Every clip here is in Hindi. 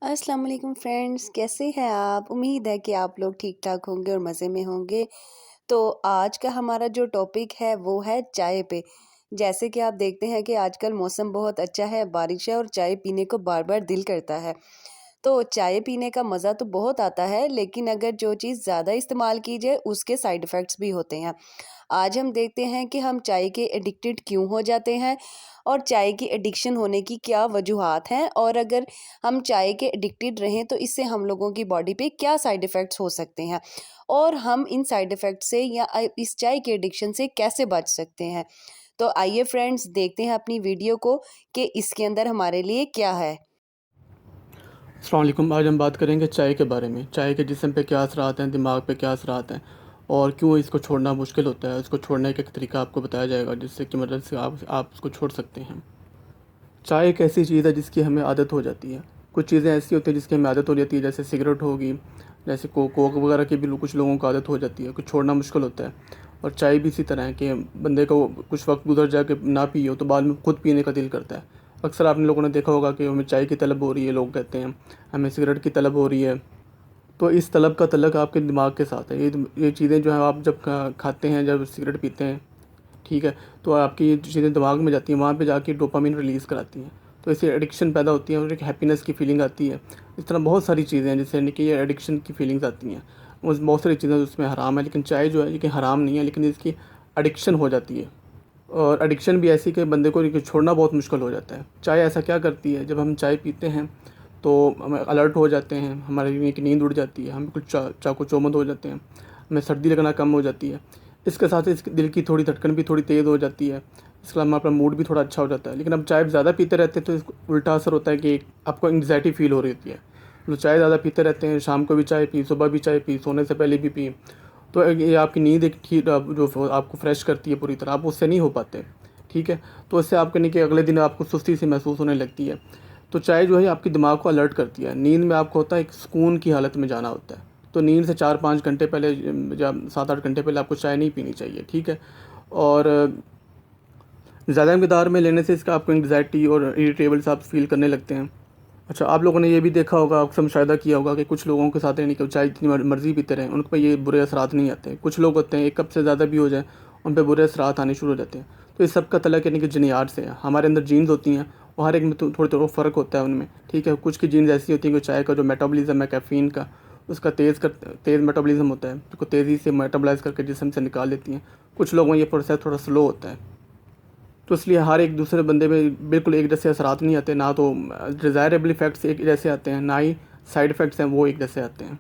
अस्सलाम वालेकुम फ्रेंड्स, कैसे हैं आप? उम्मीद है कि आप लोग ठीक ठाक होंगे और मज़े में होंगे। तो आज का हमारा जो टॉपिक है वो है चाय पे। जैसे कि आप देखते हैं कि आजकल मौसम बहुत अच्छा है, बारिश है और चाय पीने को बार बार दिल करता है। तो चाय पीने का मज़ा तो बहुत आता है, लेकिन अगर जो चीज़ ज़्यादा इस्तेमाल की जाए उसके साइड इफ़ेक्ट्स भी होते हैं। आज हम देखते हैं कि हम चाय के एडिक्टेड क्यों हो जाते हैं और चाय की एडिक्शन होने की क्या वजूहात हैं, और अगर हम चाय के एडिक्टेड रहें तो इससे हम लोगों की बॉडी पे क्या साइड इफ़ेक्ट्स हो सकते हैं और हम इन साइड इफ़ेक्ट से या इस चाय के एडिक्शन से कैसे बच सकते हैं। तो आइए फ्रेंड्स, देखते हैं अपनी वीडियो को कि इसके अंदर हमारे लिए क्या है। अस्सलाम वालेकुम। आज हम बात करेंगे चाय के बारे में। चाय के जिस्म पे क्या असरात हैं, दिमाग पे क्या असरात हैं और क्यों इसको छोड़ना मुश्किल होता है। इसको छोड़ने का एक तरीका आपको बताया जाएगा जिससे कि मदद से आप इसको छोड़ सकते हैं। चाय एक ऐसी चीज़ है जिसकी हमें आदत हो जाती है। कुछ चीज़ें ऐसी होती हैं जिसकी हमें आदत हो जाती है, जैसे सिगरेट होगी, जैसे कोक वगैरह की भी कुछ लोगों को आदत हो जाती है, कुछ छोड़ना मुश्किल होता है। और चाय भी इसी तरह है कि बंदे को कुछ वक्त गुजर जाके ना पियो तो बाद में खुद पीने का दिल करता है। अक्सर आपने लोगों ने देखा होगा कि हमें चाय की तलब हो रही है, लोग कहते हैं हमें सिगरेट की तलब हो रही है। तो इस तलब का तल्लक आपके दिमाग के साथ है। ये चीज़ें जो है आप जब खाते हैं, जब सिगरेट पीते हैं, ठीक है, तो आपकी ये चीज़ें दिमाग में जाती हैं, वहाँ पे जाके डोपामिन रिलीज़ कराती हैं। तो इससे एडिक्शन पैदा होती है और एक हैप्पीनेस की फीलिंग आती है। इस तरह बहुत सारी चीज़ें हैं जिससे यानी कि ये एडिक्शन की फीलिंग्स आती हैं। उस बहुत सारी चीज़ें उसमें हराम है, लेकिन चाय जो है ये कि हराम नहीं है, लेकिन इसकी एडिक्शन हो जाती है। और एडिक्शन भी ऐसी कि बंदे को ये छोड़ना बहुत मुश्किल हो जाता है। चाय ऐसा क्या करती है, जब हम चाय पीते हैं तो हम अलर्ट हो जाते हैं, हमारी नींद उड़ जाती है, हम बिल्कुल चाको चौबंद हो जाते हैं, हमें सर्दी लगना कम हो जाती है। इसके साथ इसके दिल की थोड़ी धड़कन भी थोड़ी तेज़ हो जाती है। इसके अलावा अपना मूड भी थोड़ा अच्छा हो जाता है। लेकिन अब चाय ज़्यादा पीते रहते हैं तो इसको उल्टा असर होता है कि आपको एंग्जाइटी फील हो रही होती है। तो चाय ज़्यादा पीते रहते हैं, शाम को भी चाय पी, सुबह भी चाय पी, सोने से पहले भी पी, तो ये आपकी नींद एक ठीक जो आपको फ्रेश करती है पूरी तरह, आप उससे नहीं हो पाते। ठीक है, तो इससे आपके नहीं कि अगले दिन आपको सुस्ती सी महसूस होने लगती है। तो चाय जो है आपके दिमाग को अलर्ट करती है। नींद में आपको होता है एक सुकून की हालत में जाना होता है, तो नींद से 4-5 घंटे पहले या 7-8 घंटे पहले आपको चाय नहीं पीनी चाहिए। ठीक है, और ज़्यादा मकदार में लेने से इसका आपको एंग्जाइटी और इरिटेबल सा आप फील करने लगते हैं। अच्छा, आप लोगों ने ये भी देखा होगा, अक्सर मुशाहिदा किया होगा कि कुछ लोगों के साथ यानी कि चाय जितनी मर्ज़ी पीते रहें, उन पर ये बुरे असरात नहीं आते। कुछ लोग होते हैं 1 कप से ज़्यादा भी हो जाए, उन पे बुरे असरात आने शुरू हो जाते हैं। तो इस सब का तल्लक यानी कि जीनियात से है। हमारे अंदर जीन्स होती हैं और हर एक में तो थोड़ा फ़र्क होता है उनमें। ठीक है, कुछ की जीन्स ऐसी होती हैं कि चाय का जो मेटाबॉलिज़्म है कैफ़ीन का, उसका तेज़ मेटाबॉलिज़्म होता है, उसको तेज़ी से मेटाबॉलाइज़ करके जिस्म से निकाल लेती हैं। कुछ लोगों में ये प्रोसेस थोड़ा स्लो होता है। तो इसलिए हर एक दूसरे बंदे में बिल्कुल एक जैसे असरात नहीं आते, ना तो डिज़ायरेबल इफ़ेक्ट्स एक जैसे आते हैं, ना ही साइड इफ़ेक्ट्स हैं वो एक जैसे आते हैं।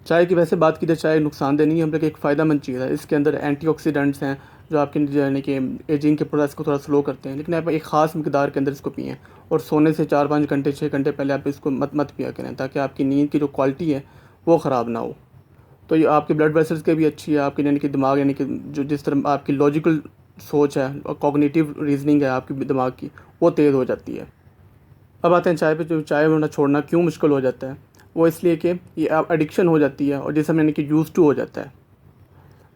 चाय की वैसे बात की जाए, चाय नुकसानदेह नहीं है, बल्कि एक फ़ायदेमंद चीज़ है। इसके अंदर एंटीऑक्सीडेंट्स हैं जो आपके यानी कि एजिंग के प्रोसेस को थोड़ा स्लो करते हैं। लेकिन आप एक ख़ास मकदार के अंदर इसको पिएँ और सोने से 4-5 घंटे 6 घंटे पहले आप इसको मत पिया करें, ताकि आपकी नींद की जो क्वालिटी है वो ख़राब ना हो। तो ये आपके ब्लड वेसल्स के भी अच्छी है, आपके यानी कि दिमाग यानी कि जो जिस तरह आपकी लॉजिकल सोच है और कॉग्निटिव रीजनिंग है आपकी दिमाग की, वो तेज़ हो जाती है। अब आते हैं चाय पे। जो चाय वरना छोड़ना क्यों मुश्किल हो जाता है, वो इसलिए कि ये आप एडिक्शन हो जाती है और जिसमें यानी कि यूज़ टू हो जाता है।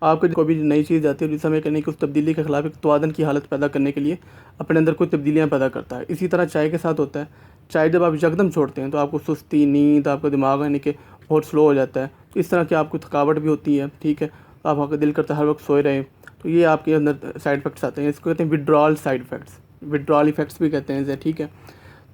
आपको कोई भी नई चीज़ आती है जिस समय करने की उस तब्दीली के खिलाफ एक तवाज़ुन की हालत पैदा करने के लिए अपने अंदर कोई तब्दीलियाँ पैदा करता है। इसी तरह चाय के साथ होता है। चाय जब आप यकदम छोड़ते हैं तो आपको सुस्ती, नींद, आपका दिमाग यानी कि बहुत स्लो हो जाता है। तो इस तरह की आपको थकावट भी होती है। ठीक है, तो आपका दिल करता है हर वक्त सोए रहें। तो ये आपके अंदर साइड इफ़ेक्ट्स आते हैं, इसको कहते हैं withdrawal side effects, withdrawal effects भी कहते हैं इसे। ठीक है,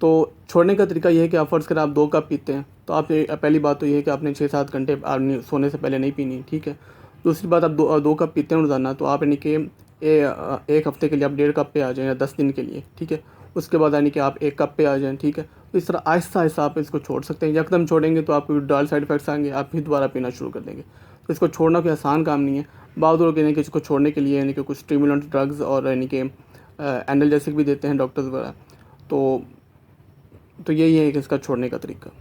तो छोड़ने का तरीका ये है कि आप फ़र्ज़ करें आप 2 कप पीते हैं, तो आप पहली बात तो ये है कि आपने 6-7 घंटे आपने सोने से पहले नहीं पीनी। ठीक है, दूसरी बात, आप 2 कप पीते हैं रोज़ाना, तो आप यानी कि 1 हफ़्ते के लिए आप 1.5 कप पे आ जाएँ या 10 दिन के लिए। ठीक है, उसके बाद यानी कि आप 1 कप पे आ जाएँ। ठीक है, तो इस तरह आहिस्ता-आहिस्ता आप इसको छोड़ सकते हैं। यकदम छोड़ेंगे तो आपको विथड्रॉल साइड इफ़ेक्ट्स आएँगे, आप फिर दोबारा पीना शुरू कर देंगे। तो इसको छोड़ना कोई आसान काम नहीं है। बाद लोग यानी कि इसको छोड़ने के लिए यानी कि कुछ स्टिमुलेंट ड्रग्स और यानी कि एनाल्जेसिक भी देते हैं डॉक्टर्स वगैरह। तो यही है कि इसका छोड़ने का तरीका।